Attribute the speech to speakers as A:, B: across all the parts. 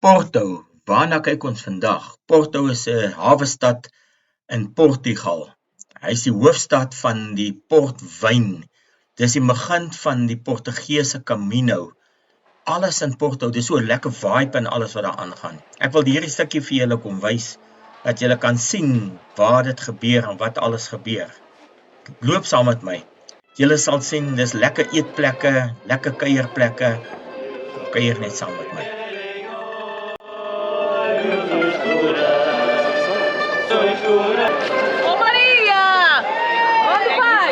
A: Porto, waarna kyk ons vandag? Porto is 'n hawestad in Portugal. Hy is die hoofstad van die portwyn. Dis die begin van die Portugese Camino. Alles in Porto, dis so 'n lekker vibe en alles wat daar aangaan. Ek wil hierdie stukkie vir julle kom wys, dat julle kan sien waar dit gebeur en wat alles gebeur. Loop saam met my. Julle sal sien, dis lekker eetplekke, lekker kuierplekke. Kuier net saam met my.
B: Ô Maria! Onde vai?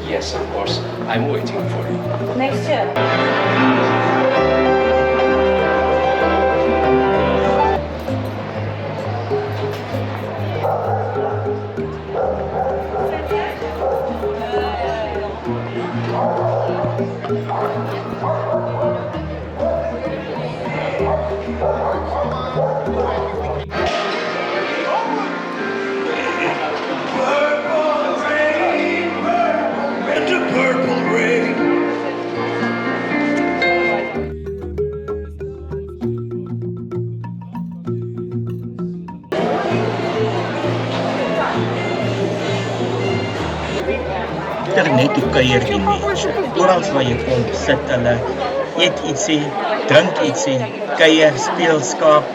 C: Yes, of course. I'm waiting for you.
B: Next year.
A: Net hoe kuier die mense. Oral waar jy kom, sit hulle, eet ietsie, drink ietsie, kuier, speel skaap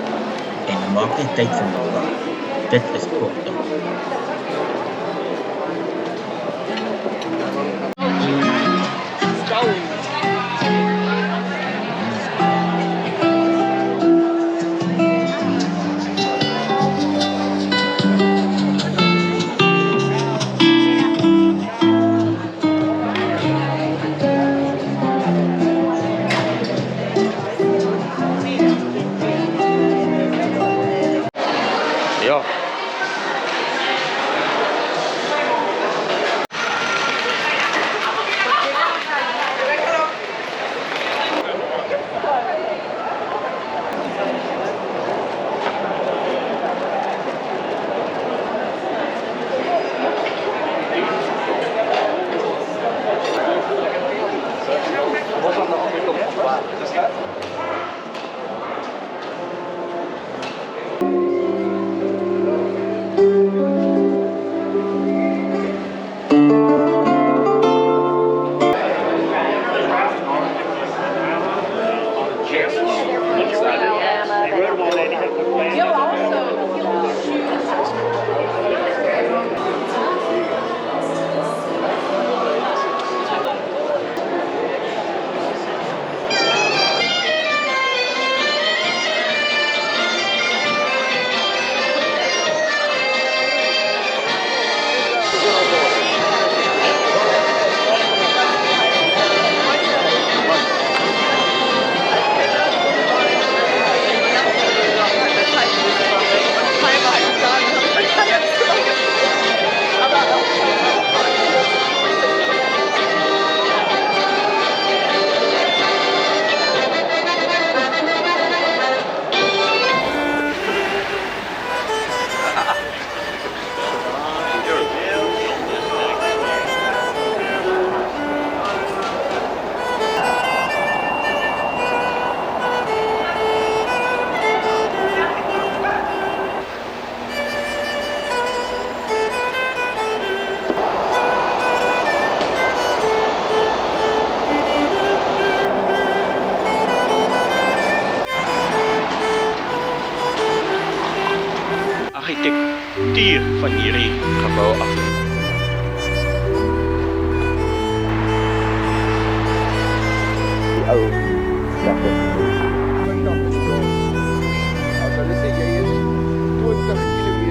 A: en maak net tyd vir mekaar. Dit is Porto.
D: Ja.
B: You'll also
D: argitektuur van hierdie gebou af. Die ou plekke. As hulle sê jy is 20 km.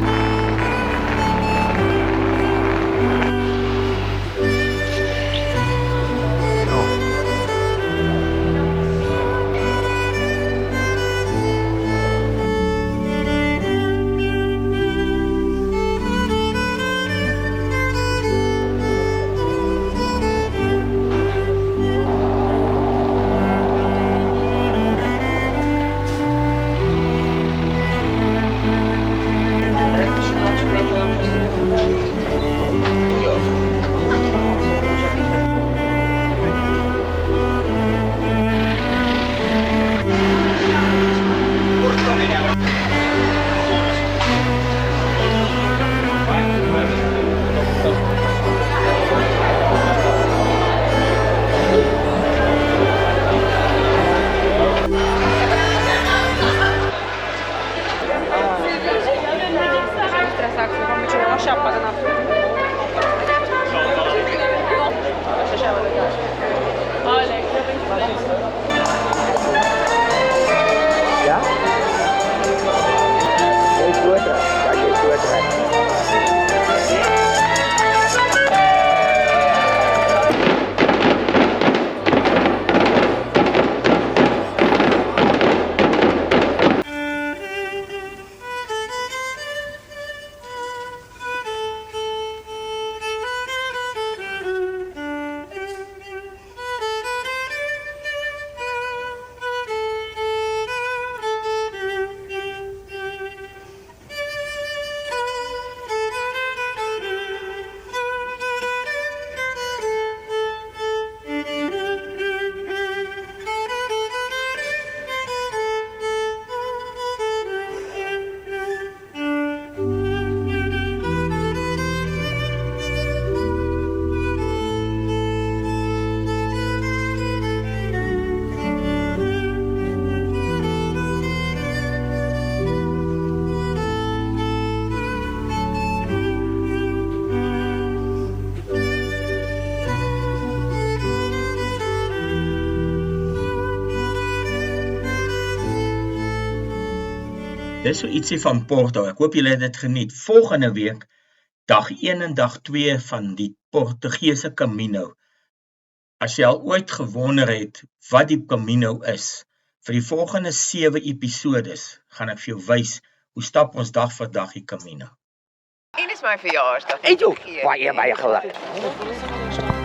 D: Ja? Jy is doodrek. Ja, jy is doodrek.
A: Dis so ietsie van Porto. Ek hoop julle het dit geniet. Volgende week, dag 1 en dag 2 van die Portugese Camino. As jy al ooit gewonder het wat die Camino is, vir die volgende 7 episodes gaan ek vir jou wys Hoe stap ons dag vir dag die Camino?
E: En dis my verjaarsdag.
F: En toe, baie geluk.